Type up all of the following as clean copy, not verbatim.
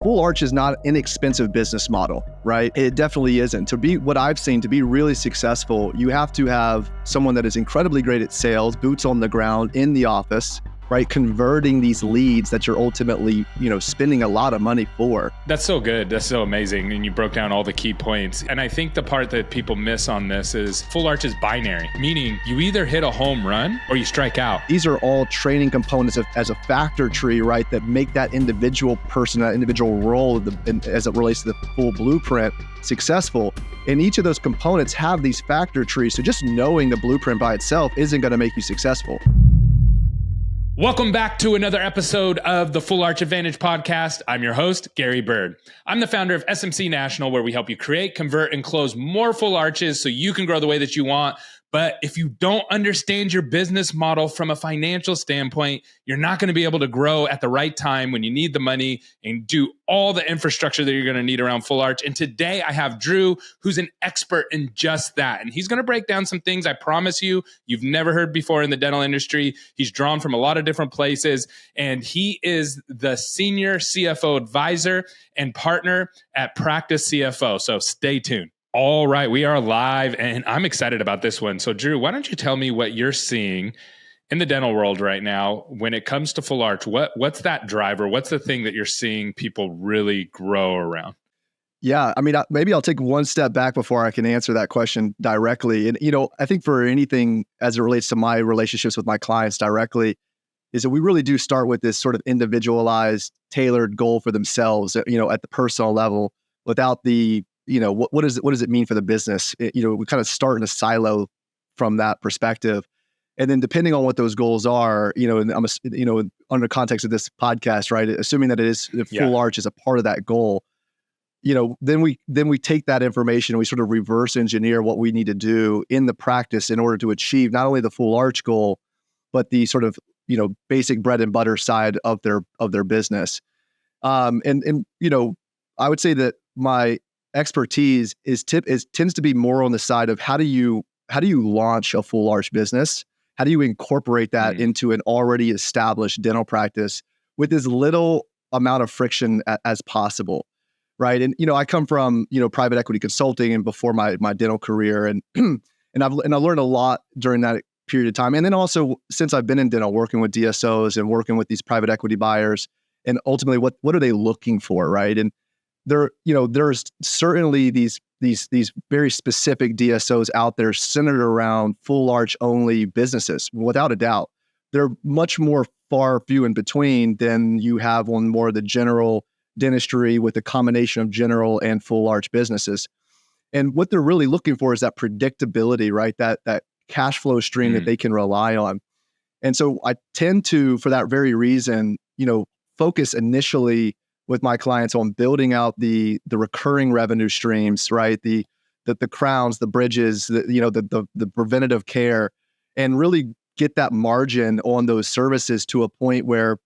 Full arch is not an inexpensive business model, right? It definitely isn't. To be what I've seen, to be really successful, you have to have someone that is incredibly great at sales, boots on the ground in the office, right? Converting these leads that you're ultimately, spending a lot of money for. That's so good. That's so amazing. And you broke down all the key points. And I think the part that people miss on this is full arch is binary, meaning you either hit a home run or you strike out. These are all training components as a factor tree, right? That make that individual person, that individual role as it relates to the full blueprint successful. And each of those components have these factor trees. So just knowing the blueprint by itself isn't going to make you successful. Welcome back to another episode of the Full Arch Advantage podcast. I'm your host, Gary Bird. I'm the founder of SMC National, where we help you create, convert, and close more full arches so you can grow the way that you want. But if you don't understand your business model from a financial standpoint, you're not going to be able to grow at the right time when you need the money and do all the infrastructure that you're going to need around full arch. And today I have Drew, who's an expert in just that. And he's going to break down some things I promise you've never heard before in the dental industry. He's drawn from a lot of different places, and he is the senior CFO advisor and partner at PracticeCFO. So stay tuned. All right, we are live, and I'm excited about this one. So, Drew, why don't you tell me what you're seeing in the dental world right now when it comes to full arch? What's that driver? What's the thing that you're seeing people really grow around? Yeah, I mean, maybe I'll take one step back before I can answer that question directly. And, I think for anything as it relates to my relationships with my clients directly, is that we really do start with this sort of individualized, tailored goal for themselves, at the personal level without the what does it mean for the business? We kind of start in a silo from that perspective. And then depending on what those goals are, and I'm, under context of this podcast, right, assuming that it is the full arch is a part of that goal, then we take that information and we sort of reverse engineer what we need to do in the practice in order to achieve not only the full arch goal, but the sort of, basic bread and butter side of their business. I would say that my expertise tends to be more on the side of how do you launch a full arch business? How do you incorporate that into an already established dental practice with as little amount of friction as possible, right? And I come from private equity consulting and before my dental career, and and I learned a lot during that period of time. And then also since I've been in dental, working with DSOs and working with these private equity buyers, and ultimately what are they looking for, right? And there's certainly these very specific DSOs out there centered around full arch only businesses, without a doubt. They're much more far few in between than you have on more of the general dentistry with a combination of general and full arch businesses. And what they're really looking for is that predictability, right? That cash flow stream that they can rely on. And so I tend to, for that very reason, focus initially with my clients on building out the recurring revenue streams, right? The crowns, the bridges, the preventative care, and really get that margin on those services to a point where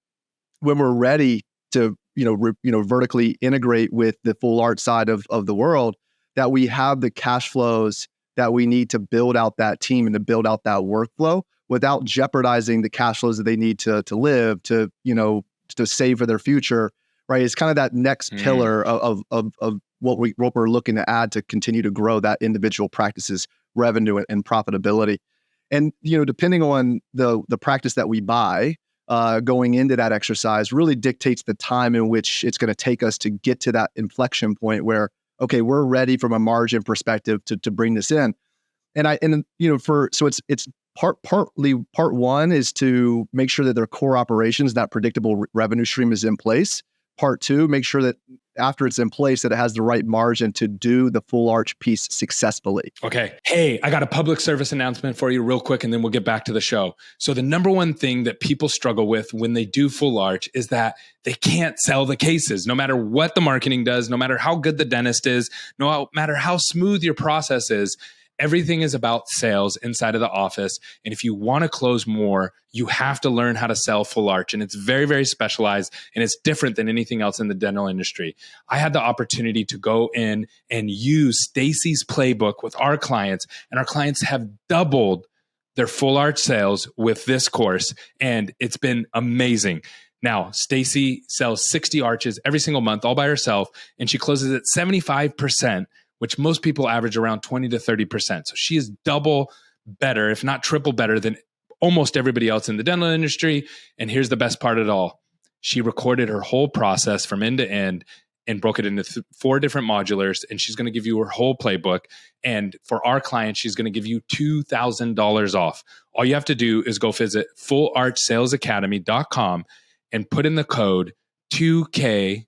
when we're ready to, vertically integrate with the full arch side of the world, that we have the cash flows that we need to build out that team and to build out that workflow without jeopardizing the cash flows that they need to live, to save for their future. Right, it's kind of that next pillar of what we're looking to add to continue to grow that individual practice's revenue and profitability. And depending on the practice that we buy, going into that exercise really dictates the time in which it's going to take us to get to that inflection point where, okay, we're ready from a margin perspective to bring this in. So it's part one is to make sure that their core operations, that predictable revenue stream is in place. Part two, make sure that after it's in place, that it has the right margin to do the full arch piece successfully. Okay. Hey, I got a public service announcement for you real quick, and then we'll get back to the show. So the number one thing that people struggle with when they do full arch is that they can't sell the cases, no matter what the marketing does, no matter how good the dentist is, no matter how smooth your process is. Everything is about sales inside of the office. And if you want to close more, you have to learn how to sell full arch. And it's very, very specialized, and it's different than anything else in the dental industry. I had the opportunity to go in and use Stacy's playbook with our clients, and our clients have doubled their full arch sales with this course. And it's been amazing. Now, Stacy sells 60 arches every single month all by herself, and she closes at 75%, which most people average around 20 to 30%. So she is double better, if not triple better than almost everybody else in the dental industry. And here's the best part of it all. She recorded her whole process from end to end and broke it into 4 different modulars, and she's going to give you her whole playbook. And for our clients, she's going to give you $2,000 off. All you have to do is go visit fullarchsalesacademy.com and put in the code 2K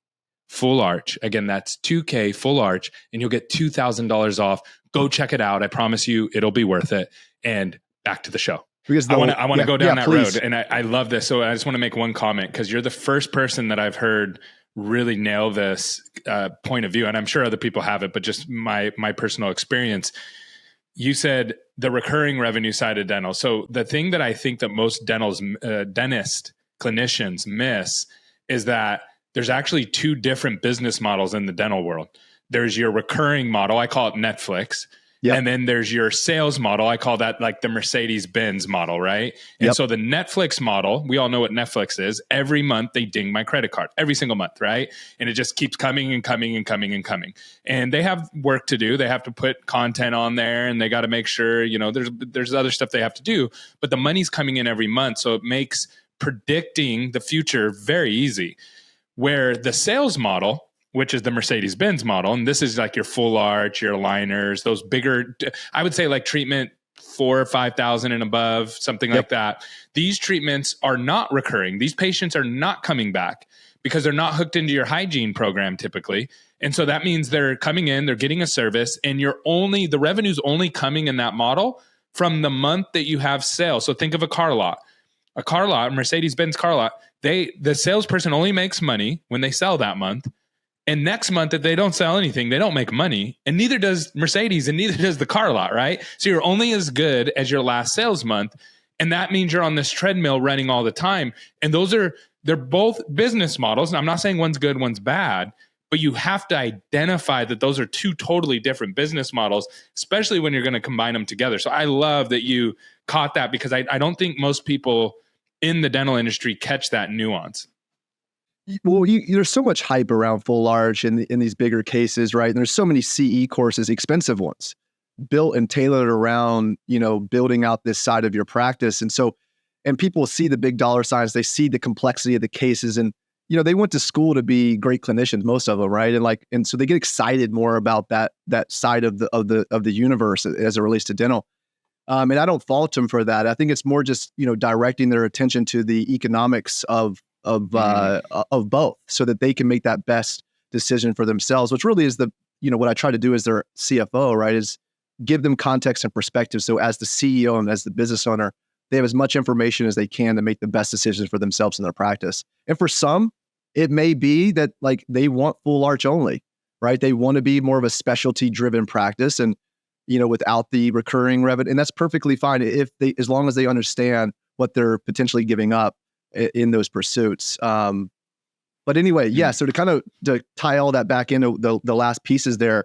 Full Arch. Again, that's 2K Full Arch, and you'll get $2,000 off. Go check it out. I promise you it'll be worth it. And back to the show. Because I want to go down that please. road. And I love this. So I just want to make one comment, because you're the first person that I've heard really nail this point of view. And I'm sure other people have it, but just my personal experience. You said the recurring revenue side of dental. So the thing that I think that most dentist clinicians miss is that there's actually 2 different business models in the dental world. There's your recurring model. I call it Netflix. Yep. And then there's your sales model. I call that like the Mercedes-Benz model, right? And so the Netflix model, we all know what Netflix is. Every month they ding my credit card, every single month, right? And it just keeps coming and coming and coming and coming. And they have work to do. They have to put content on there, and they got to make sure, there's other stuff they have to do. But the money's coming in every month. So it makes predicting the future very easy. Where the sales model, which is the Mercedes-Benz model, and this is like your full arch, your aligners, those bigger, I would say like treatment 4,000 or 5,000 and above, something like that. These treatments are not recurring. These patients are not coming back because they're not hooked into your hygiene program typically. And so that means they're coming in, they're getting a service, and the revenue's only coming in that model from the month that you have sales. So think of a car lot. A car lot, a Mercedes-Benz car lot, the salesperson only makes money when they sell that month. And next month, if they don't sell anything, they don't make money. And neither does Mercedes, and neither does the car lot, right? So you're only as good as your last sales month. And that means you're on this treadmill running all the time. And they're both business models. And I'm not saying one's good, one's bad, but you have to identify that those are 2 totally different business models, especially when you're going to combine them together. So I love that you caught that, because I don't think most people in the dental industry catch that nuance. Well, there's so much hype around Full Arch in these bigger cases, right? And there's so many CE courses, expensive ones, built and tailored around, building out this side of your practice. And people see the big dollar signs, they see the complexity of the cases, and they went to school to be great clinicians, most of them, right? And so they get excited more about that side of the universe as it relates to dental. And I don't fault them for that. I think it's more just directing their attention to the economics of both, so that they can make that best decision for themselves, which really is what I try to do as their CFO, right? Is give them context and perspective. So as the CEO and as the business owner, they have as much information as they can to make the best decisions for themselves in their practice. And for some, it may be that like they want Full Arch only, right? They want to be more of a specialty driven practice, and without the recurring revenue, and that's perfectly fine as long as they understand what they're potentially giving up in those pursuits. But anyway, so to tie all that back into the last pieces there,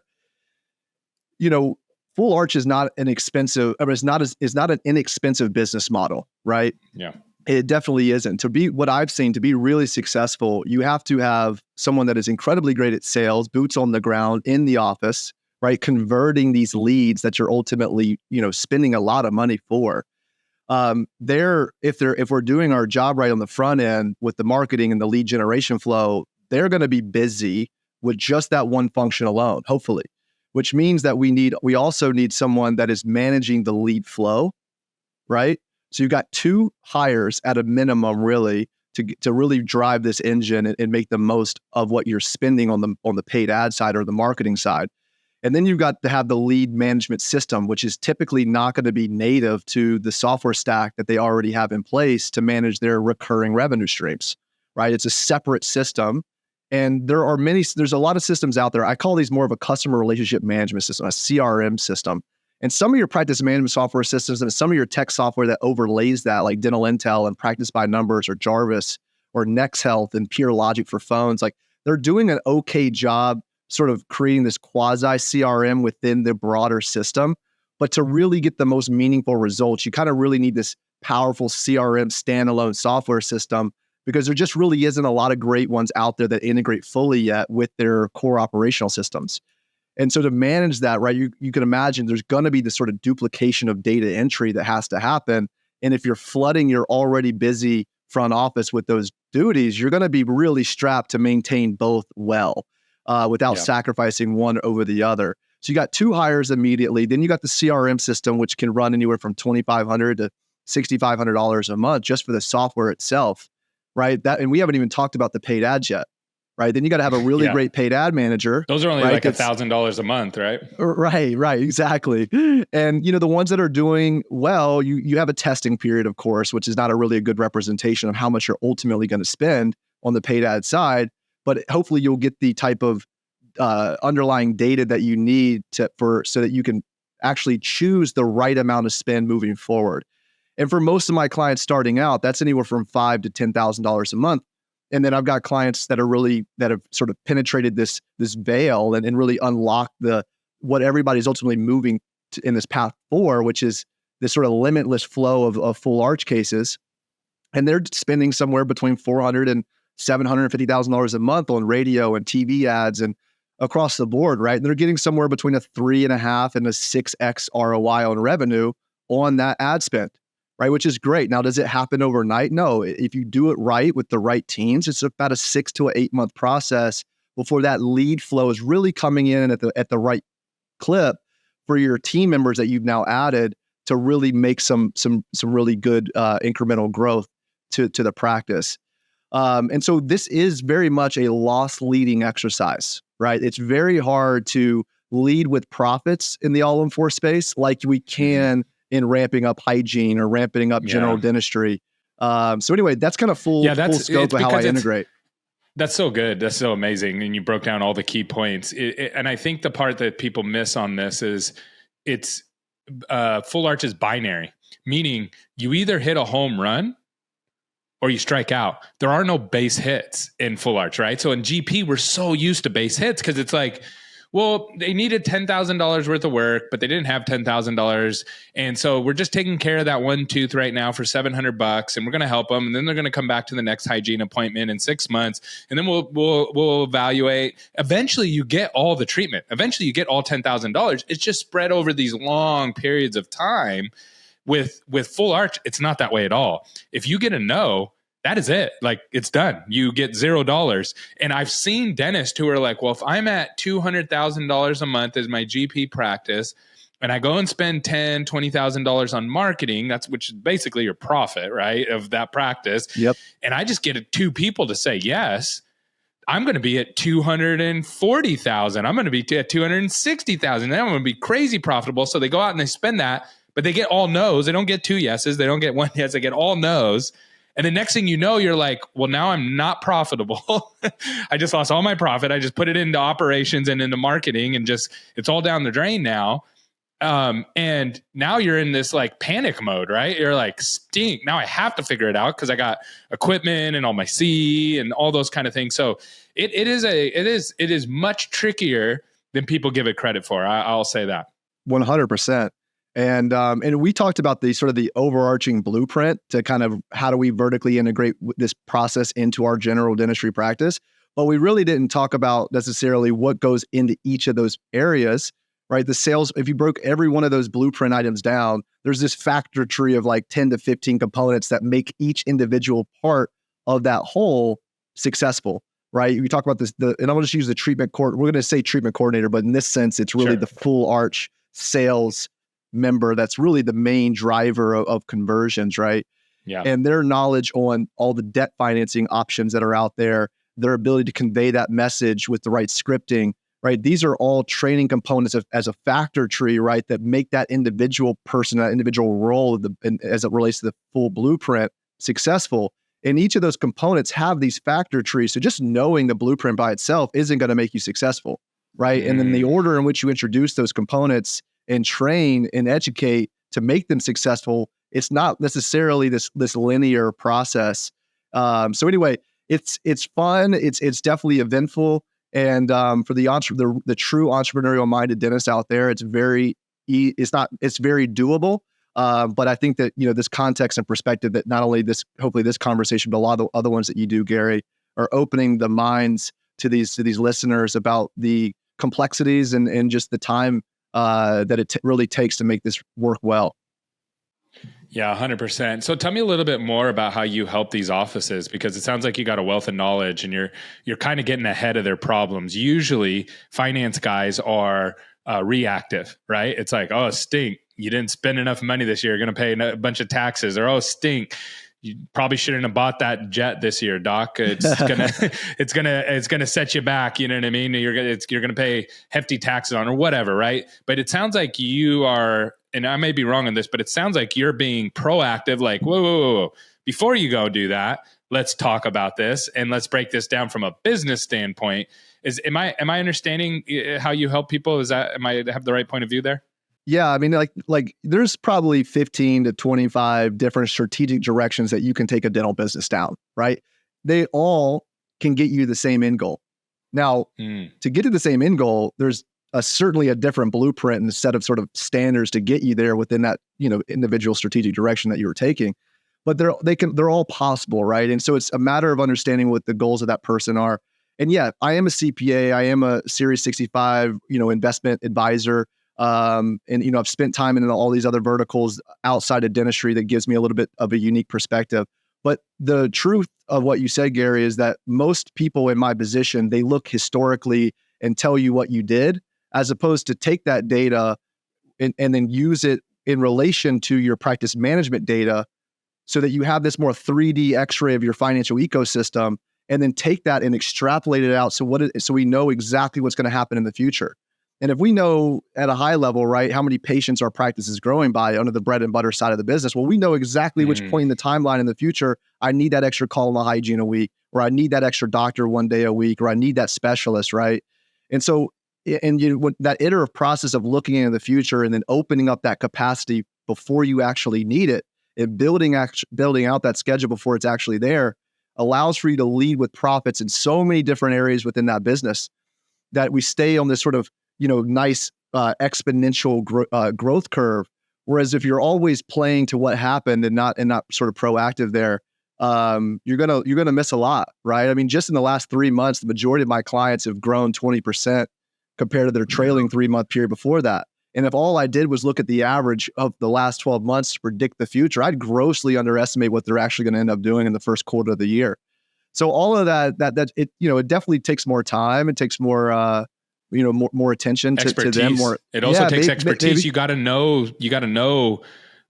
Full Arch is not an expensive, or is not an inexpensive business model, right? Yeah. It definitely isn't. To be what I've seen, to be really successful, you have to have someone that is incredibly great at sales, boots on the ground in the office, right? Converting these leads that you're ultimately, spending a lot of money for. If we're doing our job right on the front end with the marketing and the lead generation flow, they're going to be busy with just that one function alone, hopefully, which means that we also need someone that is managing the lead flow, right? So you've got 2 hires at a minimum, really, to really drive this engine and make the most of what you're spending on the paid ad side or the marketing side. And then you've got to have the lead management system, which is typically not going to be native to the software stack that they already have in place to manage their recurring revenue streams, right? It's a separate system. And there's a lot of systems out there. I call these more of a customer relationship management system, a CRM system. And some of your practice management software systems and some of your tech software that overlays that, like Dental Intel and Practice by Numbers or Jarvis or NextHealth and Pure Logic for phones, like they're doing an okay job sort of creating this quasi CRM within the broader system. But to really get the most meaningful results, you kind of really need this powerful CRM standalone software system because there just really isn't a lot of great ones out there that integrate fully yet with their core operational systems. And so to manage that, right, you can imagine there's going to be this sort of duplication of data entry that has to happen. And if you're flooding your already busy front office with those duties, you're going to be really strapped to maintain both well without sacrificing one over the other. So you got 2 hires immediately. Then you got the CRM system, which can run anywhere from $2,500 to $6,500 a month just for the software itself, right? And we haven't even talked about the paid ads yet, right? Then you got to have a really great paid ad manager. Those are only right? like $1,000 a month, right? Right, exactly. And the ones that are doing well, you have a testing period, of course, which is not a good representation of how much you're ultimately going to spend on the paid ad side. But hopefully you'll get the type of underlying data that you need so that you can actually choose the right amount of spend moving forward. And for most of my clients starting out, that's anywhere from $5,000 to $10,000 a month. And then I've got clients that have sort of penetrated this veil and really unlocked what everybody's ultimately moving to in this path for, which is this sort of limitless flow of full arch cases. And they're spending somewhere between $400,000 and $750,000 a month on radio and TV ads and across the board, right? And they're getting somewhere between a 3.5 and a 6x ROI on revenue on that ad spend, right? Which is great. Now, does it happen overnight? No. If you do it right with the right teams, it's about a 6 to 8 month process before that lead flow is really coming in at the right clip for your team members that you've now added to really make some really good incremental growth to the practice. And so this is very much a loss leading exercise, right? It's very hard to lead with profits in the all-in-4 space like we can in ramping up hygiene or ramping up general dentistry. So anyway, that's kind of full scope of how I integrate. That's so good. That's so amazing. And you broke down all the key points. And I think the part that people miss on this is it's full arch is binary, meaning you either hit a home run or you strike out. There are no base hits in full arch, right? So in GP, we're so used to base hits because it's like, well, they needed $10,000 worth of work, but they didn't have $10,000. And so we're just taking care of that one tooth right now for $700 and we're going to help them. And then they're going to come back to the next hygiene appointment in 6 months. And then we'll evaluate. Eventually you get all the treatment. Eventually you get all $10,000. It's just spread over these long periods of time. With full arch, it's not that way at all. If you get a no, that is it. Like, it's done. You get $0. And I've seen dentists who are like, well, if I'm at $200,000 a month as my GP practice, and I go and spend $10,000, $20,000 on marketing, which is basically your profit, right, of that practice. Yep. And I just get 2 people to say yes, I'm going to be at $240,000. I'm going to be at $260,000. Then I'm going to be crazy profitable. So they go out and they spend that. But they get all no's. They don't get 2 yeses. They don't get 1 yes. They get all no's. And the next thing you know, you're like, well, now I'm not profitable. I just lost all my profit. I just put it into operations and into marketing and it's all down the drain now. And now you're in this like panic mode, right? You're like, stink. Now I have to figure it out because I got equipment and all my C and all those kind of things. So it is much trickier than people give it credit for. I'll say that. 100%. And we talked about the overarching blueprint to kind of how do we vertically integrate this process into our general dentistry practice. But we really didn't talk about necessarily what goes into each of those areas, right? The sales, if you broke every one of those blueprint items down, there's this factor tree of like 10 to 15 components that make each individual part of that whole successful, right? We talk about this, and I'm going to just use the treatment we're going to say treatment coordinator, but in this sense, it's really the full arch sales member that's really the main driver of conversions, right? Yeah. And their knowledge on all the debt financing options that are out there, their ability to convey that message with the right scripting, right? These are all training components as a factor tree, right? That make that individual person, that individual role as it relates to the full blueprint successful. And each of those components have these factor trees. So just knowing the blueprint by itself isn't going to make you successful, right? And then the order in which you introduce those components and train and educate to make them successful, it's not necessarily this linear process. So anyway, it's fun. It's definitely eventful. And for the true entrepreneurial minded dentist out there, it's very doable. But I think that, this context and perspective that not only hopefully this conversation, but a lot of the other ones that you do, Gary, are opening the minds to these listeners about the complexities and just the time that it really takes to make this work well. Yeah, 100%. So tell me a little bit more about how you help these offices, because it sounds like you got a wealth of knowledge and you're kind of getting ahead of their problems. Usually finance guys are reactive, right? It's like, oh, stink, you didn't spend enough money this year, you're going to pay a bunch of taxes. Or, oh, stink, you probably shouldn't have bought that jet this year, Doc. It's gonna set you back. You know what I mean? You're gonna pay hefty taxes on or whatever, right? But it sounds like you are, and I may be wrong on this, but it sounds like you're being proactive. Like, whoa. Before you go do that, let's talk about this and let's break this down from a business standpoint. Am I understanding how you help people? Am I have the right point of view there? Yeah, I mean, like there's probably 15 to 25 different strategic directions that you can take a dental business down, right? They all can get you the same end goal. Now, to get to the same end goal, there's certainly a different blueprint and a set of sort of standards to get you there within that, individual strategic direction that you were taking. But they're all possible, right? And so it's a matter of understanding what the goals of that person are. And yeah, I am a CPA, I am a Series 65, investment advisor. And, I've spent time in all these other verticals outside of dentistry that gives me a little bit of a unique perspective. But the truth of what you said, Gary, is that most people in my position, they look historically and tell you what you did, as opposed to take that data and then use it in relation to your practice management data so that you have this more 3D x-ray of your financial ecosystem, and then take that and extrapolate it out. So we know exactly what's going to happen in the future. And if we know at a high level, right, how many patients our practice is growing by under the bread and butter side of the business, well, we know exactly which point in the timeline in the future I need that extra call on hygiene a week, or I need that extra doctor one day a week, or I need that specialist, right? And so, that iterative process of looking into the future and then opening up that capacity before you actually need it, and building out that schedule before it's actually there, allows for you to lead with profits in so many different areas within that business, that we stay on this sort of nice exponential growth curve. Whereas if you're always playing to what happened and not sort of proactive there, you're gonna miss a lot, right? I mean, just in the last 3 months, the majority of my clients have grown 20% compared to their trailing 3-month period before that. And if all I did was look at the average of the last 12 months to predict the future, I'd grossly underestimate what they're actually going to end up doing in the first quarter of the year. So all of that it definitely takes more time. It takes more more attention to them. It also takes expertise. You got to know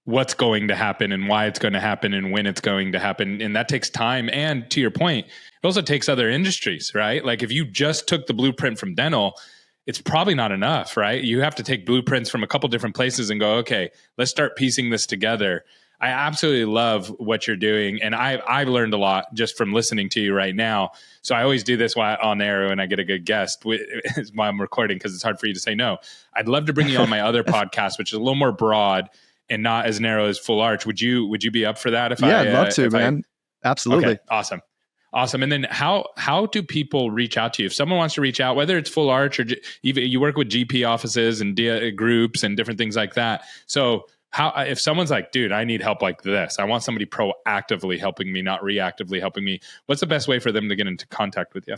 what's going to happen and why it's going to happen and when it's going to happen. And that takes time. And to your point, it also takes other industries, right? Like if you just took the blueprint from dental, it's probably not enough, right? You have to take blueprints from a couple different places and go, okay, let's start piecing this together. I absolutely love what you're doing. And I've learned a lot just from listening to you right now. So I always do this while on air when I get a good guest, while I'm recording, because it's hard for you to say no. I'd love to bring you on my other podcast, which is a little more broad and not as narrow as Full Arch. Would you be up for that? I'd love to, man. Absolutely. Okay, awesome. And then how do people reach out to you? If someone wants to reach out, whether it's Full Arch or even you work with GP offices and groups and different things like that. So if someone's like, dude, I need help like this, I want somebody proactively helping me, not reactively helping me, what's the best way for them to get into contact with you?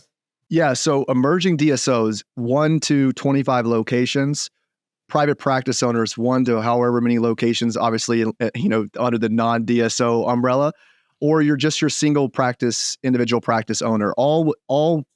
Yeah. So emerging DSOs, 1 to 25 locations, private practice owners, 1 to however many locations, obviously, under the non-DSO umbrella, or you're just your single practice, individual practice owner, all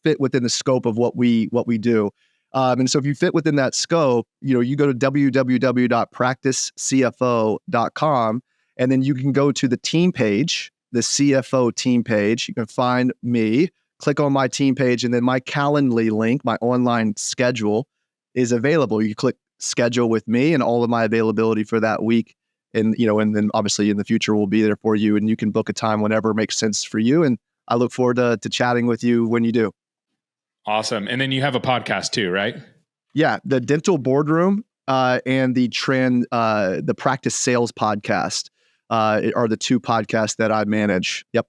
fit within the scope of what we do. And so if you fit within that scope, you go to www.PracticeCFO.com, and then you can go to the team page, the CFO team page. You can find me, click on my team page, and then my Calendly link, my online schedule, is available. You click schedule with me, and all of my availability for that week. And, and then obviously in the future will be there for you, and you can book a time whenever it makes sense for you. And I look forward to chatting with you when you do. Awesome. And then you have a podcast too, right? Yeah. The Dental Boardroom and the Practice Sales Podcast are the 2 podcasts that I manage. Yep.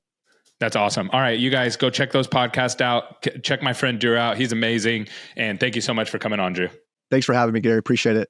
That's awesome. All right, you guys go check those podcasts out. Check my friend Drew out. He's amazing. And thank you so much for coming on, Drew. Thanks for having me, Gary. Appreciate it.